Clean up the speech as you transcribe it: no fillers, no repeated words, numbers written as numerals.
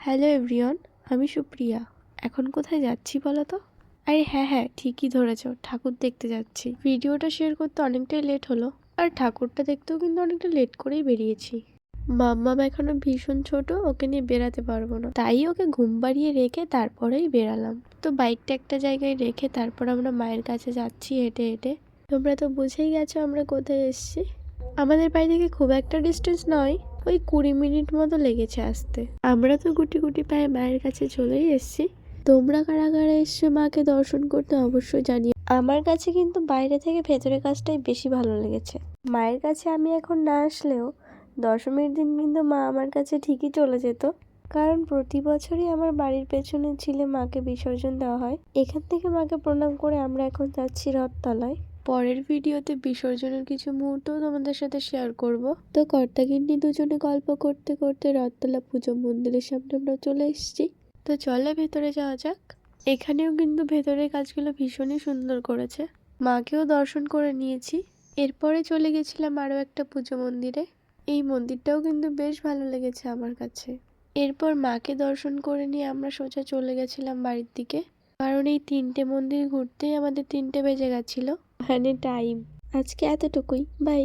Hello everyone, আমি সুপ্রিয়া। এখন কোথায় যাচ্ছি বলো তো? আরে হ্যাঁ, ঠিকই ধরেছো, ঠাকুর দেখতে যাচ্ছি। ভিডিওটা শেয়ার করতে অনেকটাই লেট হলো, আর ঠাকুরটা দেখতেও কিন্তু অনেকটা লেট করেই বেরিয়েছি। মাম্মাম এখনো ভীষণ ছোট, ওকে নিয়ে বেরাতে পারবো না, তাই ওকে ঘুম পাড়িয়ে রেখে তারপরেই বেরালাম। তো বাইকটা একটা জায়গায় রেখে তারপর আমরা মায়ের কাছে যাচ্ছি হেঁটে হেঁটে। তোমরা তো বুঝেই গেছো আমরা কোথায় এসেছি। আমাদের বাড়ি থেকে খুব একটা ডিস্টেন্স নয়, ওই 20 মিনিট মতো লেগেছে আসতে। আমরা তো গুটি গুটি পায়ে মায়ের কাছে চলেই এসেছি। তোমরা কারা কারা এসছো মাকে দর্শন করতে অবশ্যই জানিও। আমার কাছে কিন্তু বাইরে থেকে ভেতরের কাজটাই বেশি ভালো লেগেছে। মায়ের কাছে আমি এখন না আসলেও দশমীর দিন কিন্তু মা আমার কাছে ঠিকই চলে যেত, কারণ প্রতি বছরই আমার বাড়ির পেছনে ঝিলে মাকে বিসর্জন দেওয়া হয়। এখান থেকে মাকে প্রণাম করে আমরা এখন যাচ্ছি রথতলায়। পরের ভিডিওতে বিসর্জনের কিছু মুহূর্ত তোমাদের সাথে শেয়ার করব। তো কর্তাগিন্নি দুজনে গল্প করতে করতে রথতলা পুজো মন্দিরের সামনে আমরা চলে এসেছি। তো চলে ভেতরে যাওয়া যাক। এখানেও কিন্তু ভেতরের কাজগুলো ভীষণই সুন্দর করেছে। মাকেও দর্শন করে নিয়েছি। এরপরে চলে গেছিলাম আরও একটা পুজো মন্দিরে। এই মন্দিরটাও কিন্তু বেশ ভালো লেগেছে আমার কাছে। এরপর মাকে দর্শন করে নিয়ে আমরা সোজা চলে গেছিলাম বাড়ির দিকে, কারণ এই 3টে মন্দির ঘুরতেই আমাদের 3টে বেজে গেছিল। মানে টাইম। আজকে এতটুকুই, বাই।